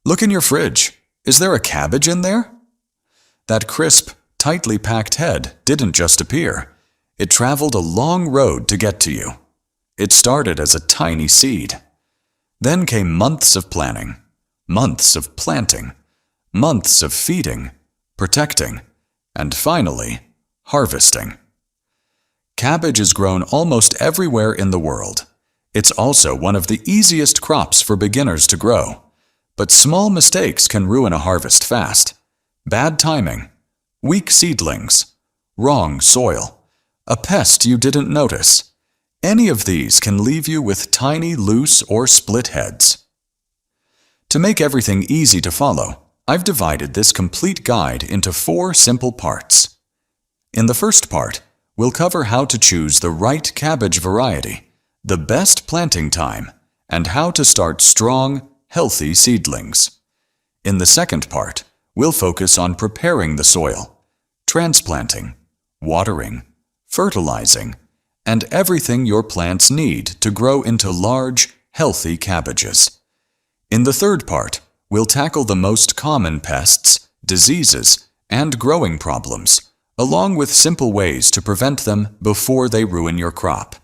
Look in your fridge. Is there a cabbage in there? That crisp, tightly packed head didn't just appear. It traveled a long road to get to you. It started as a tiny seed. Then came months of planning, months of planting, months of feeding, protecting, and finally, harvesting. Cabbage is grown almost everywhere in the world. It's also one of the easiest crops for beginners to grow. But small mistakes can ruin a harvest fast. Bad timing, weak seedlings, wrong soil, a pest you didn't notice. Any of these can leave you with tiny, loose, or split heads. To make everything easy to follow, I've divided this complete guide into 4 simple parts. In the first part, we'll cover how to choose the right cabbage variety, the best planting time, and how to start strong, healthy seedlings. In the second part, we'll focus on preparing the soil, transplanting, watering, fertilizing, and everything your plants need to grow into large, healthy cabbages. In the third part, we'll tackle the most common pests, diseases, and growing problems, along with simple ways to prevent them before they ruin your crop.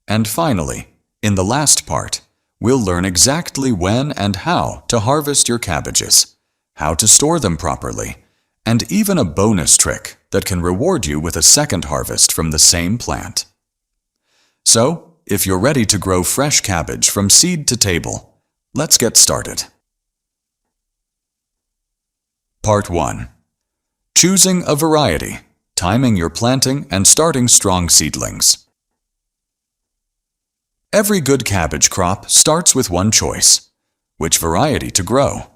And finally, in the last part, we'll learn exactly when and how to harvest your cabbages, how to store them properly, and even a bonus trick that can reward you with a second harvest from the same plant. So, if you're ready to grow fresh cabbage from seed to table, let's get started. Part 1. Choosing a variety, timing your planting, and starting strong seedlings. Every good cabbage crop starts with one choice: which variety to grow.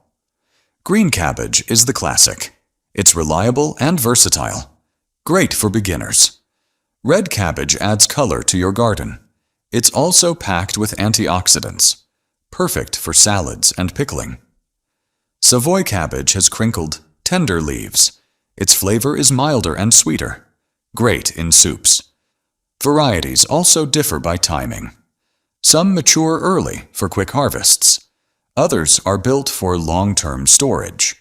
Green cabbage is the classic. It's reliable and versatile. Great for beginners. Red cabbage adds color to your garden. It's also packed with antioxidants. Perfect for salads and pickling. Savoy cabbage has crinkled, tender leaves. Its flavor is milder and sweeter. Great in soups. Varieties also differ by timing. Some mature early for quick harvests. Others are built for long-term storage.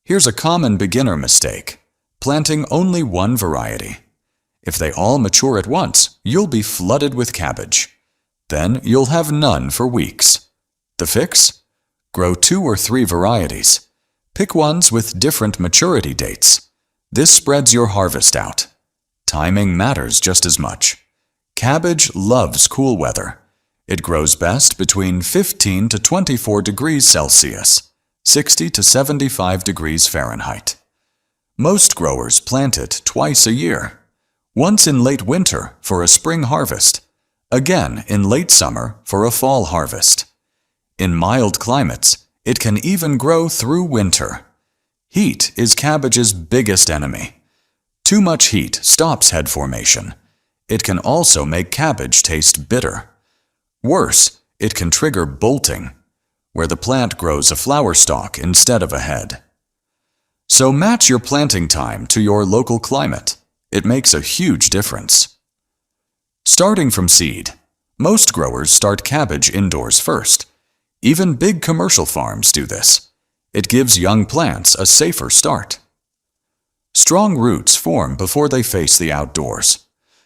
Here's a common beginner mistake: planting only one variety. If they all mature at once, you'll be flooded with cabbage. Then you'll have none for weeks. The fix? Grow 2 or 3 varieties. Pick ones with different maturity dates. This spreads your harvest out. Timing matters just as much. Cabbage loves cool weather. It grows best between 15 to 24 degrees Celsius, 60 to 75 degrees Fahrenheit. Most growers plant it twice a year. Once in late winter for a spring harvest, again in late summer for a fall harvest. In mild climates, it can even grow through winter. Heat is cabbage's biggest enemy. Too much heat stops head formation. It can also make cabbage taste bitter. Worse, it can trigger bolting, where the plant grows a flower stalk instead of a head. So match your planting time to your local climate. It makes a huge difference. Starting from seed, most growers start cabbage indoors first. Even big commercial farms do this. It gives young plants a safer start. Strong roots form before they face the outdoors.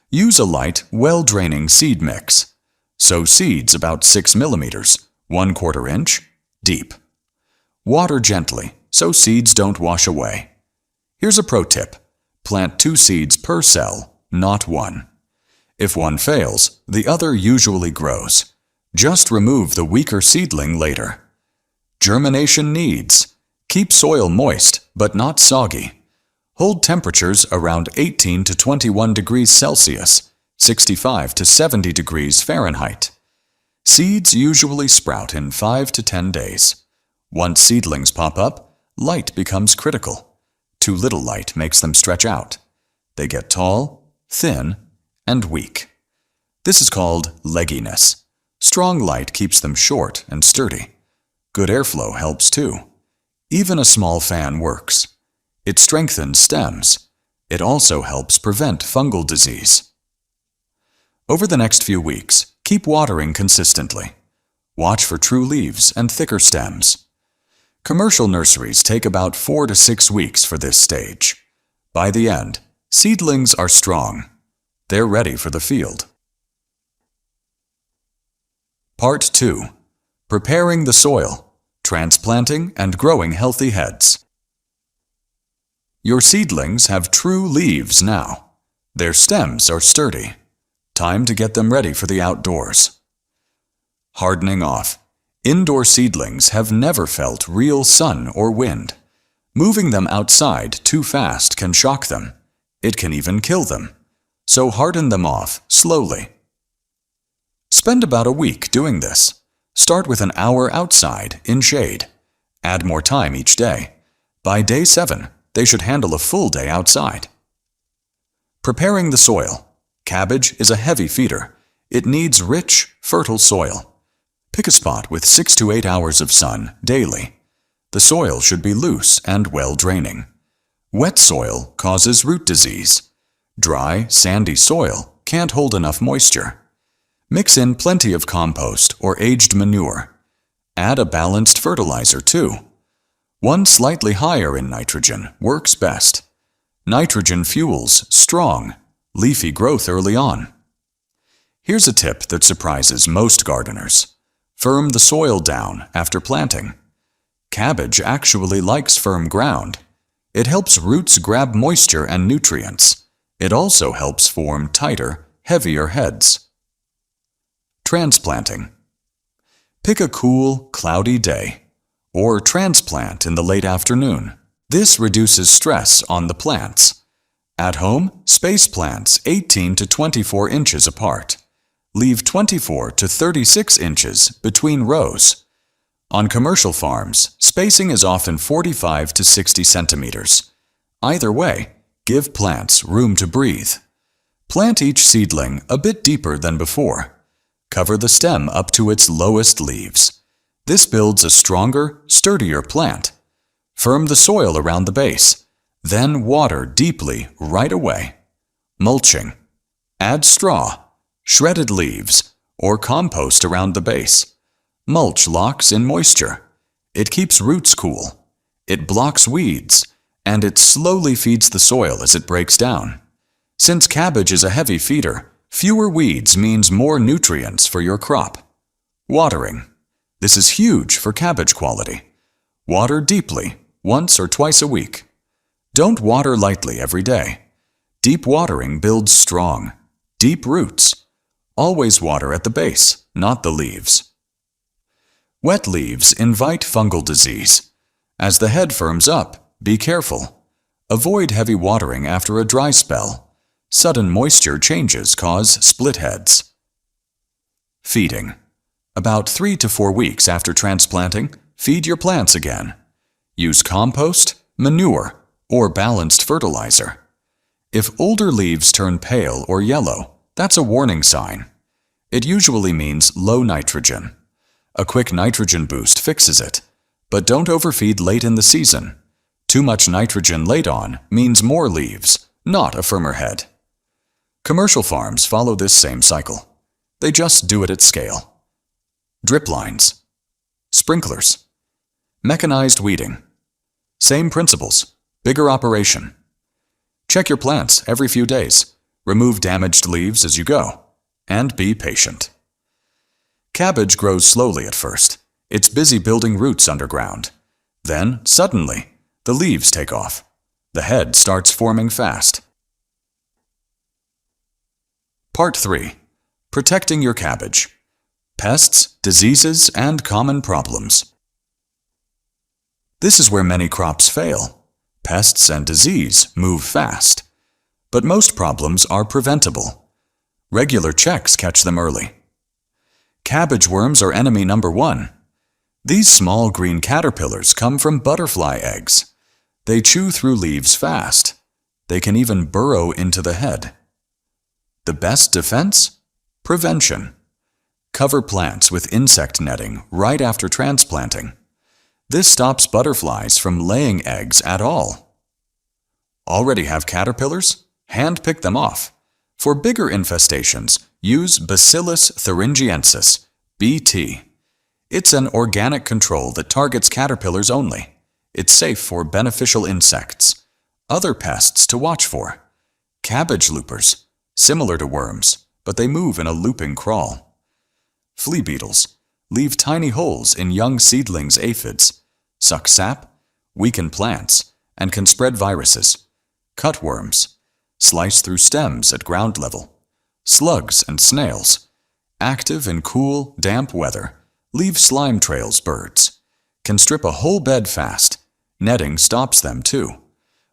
Use a light, well-draining seed mix. Sow seeds about 6 millimeters, 1/4 inch, deep. Water gently so seeds don't wash away. Here's a pro tip: plant 2 seeds per cell, not 1. If one fails, the other usually grows. Just remove the weaker seedling later. Germination needs: keep soil moist but not soggy. Hold temperatures around 18 to 21 degrees Celsius, 65 to 70 degrees Fahrenheit. Seeds usually sprout in 5 to 10 days. Once seedlings pop up, light becomes critical. Too little light makes them stretch out. They get tall, thin, and weak. This is called legginess. Strong light keeps them short and sturdy. Good airflow helps too. Even a small fan works. It strengthens stems. It also helps prevent fungal disease. Over the next few weeks, keep watering consistently. Watch for true leaves and thicker stems. Commercial nurseries take about 4 to 6 weeks for this stage. By the end, seedlings are strong. They're ready for the field. Part 2. Preparing the soil, transplanting and growing healthy heads. Your seedlings have true leaves now. Their stems are sturdy. Time to get them ready for the outdoors. Hardening off. Indoor seedlings have never felt real sun or wind. Moving them outside too fast can shock them. It can even kill them. So harden them off slowly. Spend about a week doing this. Start with an hour outside in shade. Add more time each day. By day 7, they should handle a full day outside. Preparing the soil. Cabbage is a heavy feeder. It needs rich, fertile soil. Pick a spot with 6 to 8 hours of sun daily. The soil should be loose and well-draining. Wet soil causes root disease. Dry, sandy soil can't hold enough moisture. Mix in plenty of compost or aged manure. Add a balanced fertilizer too. One slightly higher in nitrogen works best. Nitrogen fuels strong, leafy growth early on. Here's a tip that surprises most gardeners. Firm the soil down after planting. Cabbage actually likes firm ground. It helps roots grab moisture and nutrients. It also helps form tighter, heavier heads. Transplanting. Pick a cool, cloudy day, or transplant in the late afternoon. This reduces stress on the plants. At home, space plants 18 to 24 inches apart. Leave 24 to 36 inches between rows. On commercial farms, spacing is often 45 to 60 centimeters. Either way, give plants room to breathe. Plant each seedling a bit deeper than before. Cover the stem up to its lowest leaves. This builds a stronger, sturdier plant. Firm the soil around the base. Then water deeply right away. Mulching. Add straw, shredded leaves, or compost around the base. Mulch locks in moisture. It keeps roots cool. It blocks weeds, and it slowly feeds the soil as it breaks down. Since cabbage is a heavy feeder, fewer weeds means more nutrients for your crop. Watering. This is huge for cabbage quality. Water deeply, once or twice a week. Don't water lightly every day. Deep watering builds strong, deep roots. Always water at the base, not the leaves. Wet leaves invite fungal disease. As the head firms up, be careful. Avoid heavy watering after a dry spell. Sudden moisture changes cause split heads. Feeding. About 3 to 4 weeks after transplanting, feed your plants again. Use compost, manure, or balanced fertilizer. If older leaves turn pale or yellow, that's a warning sign. It usually means low nitrogen. A quick nitrogen boost fixes it, but don't overfeed late in the season. Too much nitrogen late on means more leaves, not a firmer head. Commercial farms follow this same cycle. They just do it at scale. Drip lines. Sprinklers. Mechanized weeding. Same principles, bigger operation. Check your plants every few days. Remove damaged leaves as you go, and be patient. Cabbage grows slowly at first. It's busy building roots underground. Then, suddenly, the leaves take off. The head starts forming fast. Part 3. Protecting your cabbage. Pests, diseases, and common problems. This is where many crops fail. Pests and disease move fast. But most problems are preventable. Regular checks catch them early. Cabbage worms are enemy number 1. These small green caterpillars come from butterfly eggs. They chew through leaves fast. They can even burrow into the head. The best defense? Prevention. Cover plants with insect netting right after transplanting. This stops butterflies from laying eggs at all. Already have caterpillars? Hand-pick them off. For bigger infestations, use Bacillus thuringiensis, BT. It's an organic control that targets caterpillars only. It's safe for beneficial insects. Other pests to watch for: cabbage loopers, similar to worms, but they move in a looping crawl. Flea beetles leave tiny holes in young seedlings' aphids, suck sap, weaken plants, and can spread viruses. Cutworms slice through stems at ground level. Slugs and snails, active in cool, damp weather, leave slime trails birds. Can strip a whole bed fast. Netting stops them too.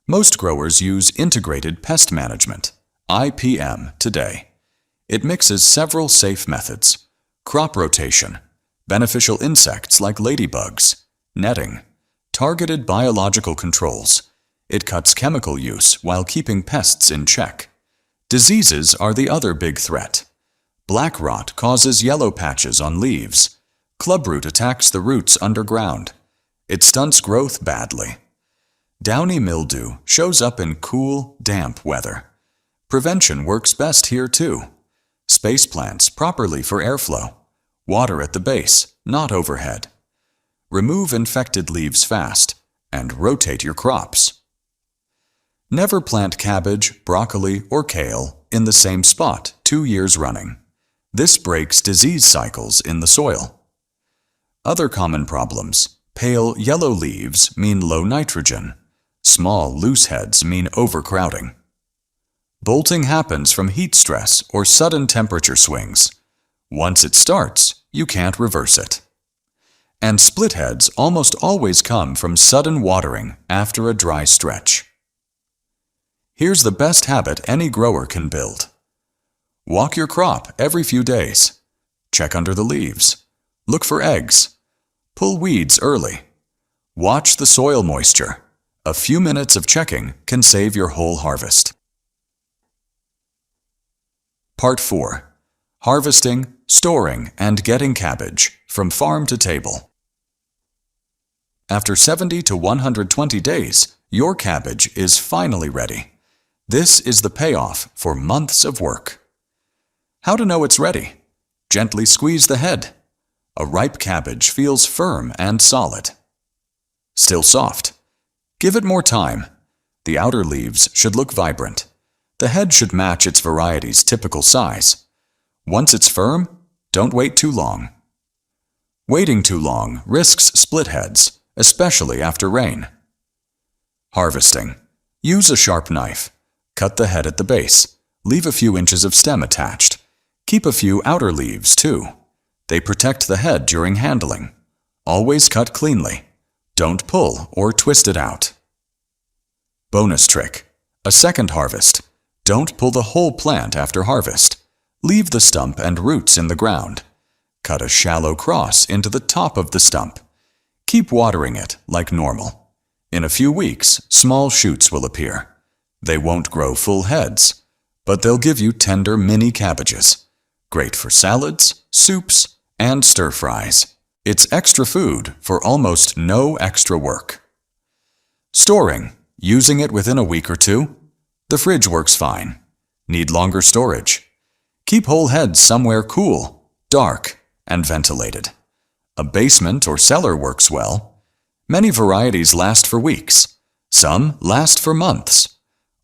Most growers use integrated pest management, IPM, today. It mixes several safe methods: crop rotation, beneficial insects like ladybugs, netting, targeted biological controls. It cuts chemical use while keeping pests in check. Diseases are the other big threat. Black rot causes yellow patches on leaves. Clubroot attacks the roots underground. It stunts growth badly. Downy mildew shows up in cool, damp weather. Prevention works best here too. Space plants properly for airflow. Water at the base, not overhead. Remove infected leaves fast and rotate your crops. Never plant cabbage, broccoli, or kale in the same spot 2 years running. This breaks disease cycles in the soil. Other common problems: pale yellow leaves mean low nitrogen. Small loose heads mean overcrowding. Bolting happens from heat stress or sudden temperature swings. Once it starts, you can't reverse it. And split heads almost always come from sudden watering after a dry stretch. Here's the best habit any grower can build. Walk your crop every few days. Check under the leaves. Look for eggs. Pull weeds early. Watch the soil moisture. A few minutes of checking can save your whole harvest. Part 4. Harvesting, storing, and getting cabbage from farm to table. After 70 to 120 days, your cabbage is finally ready. This is the payoff for months of work. How to know it's ready? Gently squeeze the head. A ripe cabbage feels firm and solid. Still soft. Give it more time. The outer leaves should look vibrant. The head should match its variety's typical size. Once it's firm, don't wait too long. Waiting too long risks split heads, especially after rain. Harvesting. Use a sharp knife. Cut the head at the base. Leave a few inches of stem attached. Keep a few outer leaves too. They protect the head during handling. Always cut cleanly. Don't pull or twist it out. Bonus trick. A second harvest. Don't pull the whole plant after harvest. Leave the stump and roots in the ground. Cut a shallow cross into the top of the stump. Keep watering it like normal. In a few weeks, small shoots will appear. They won't grow full heads, but they'll give you tender mini cabbages. Great for salads, soups, and stir-fries. It's extra food for almost no extra work. Storing. Using it within a week or two. The fridge works fine. Need longer storage. Keep whole heads somewhere cool, dark, and ventilated. A basement or cellar works well. Many varieties last for weeks. Some last for months.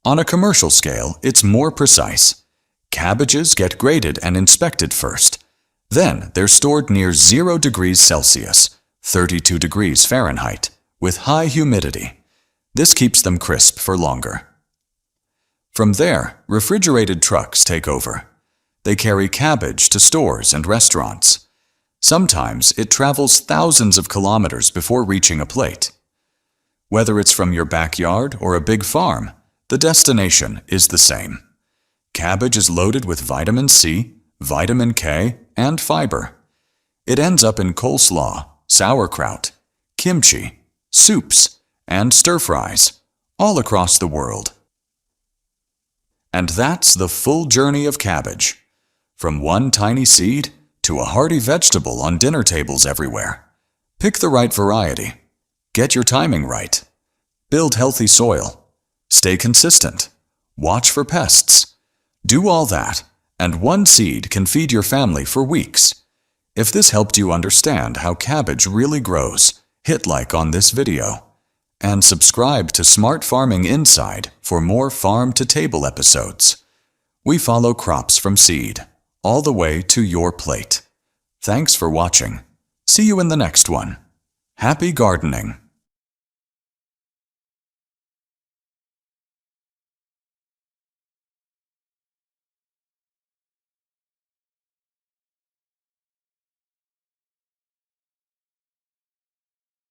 On a commercial scale, it's more precise. Cabbages get graded and inspected first. Then they're stored near 0 degrees Celsius, 32 degrees Fahrenheit, with high humidity. This keeps them crisp for longer. From there, refrigerated trucks take over. They carry cabbage to stores and restaurants. Sometimes it travels thousands of kilometers before reaching a plate. Whether it's from your backyard or a big farm, the destination is the same. Cabbage is loaded with vitamin C, vitamin K, and fiber. It ends up in coleslaw, sauerkraut, kimchi, soups, and stir-fries, all across the world. And that's the full journey of cabbage. From one tiny seed to a hearty vegetable on dinner tables everywhere. Pick the right variety. Get your timing right. Build healthy soil. Stay consistent. Watch for pests. Do all that, and one seed can feed your family for weeks. If this helped you understand how cabbage really grows, hit like on this video. And subscribe to Smart Farming Inside for more farm-to-table episodes. We follow crops from seed, all the way to your plate. Thanks for watching. See you in the next one. Happy gardening!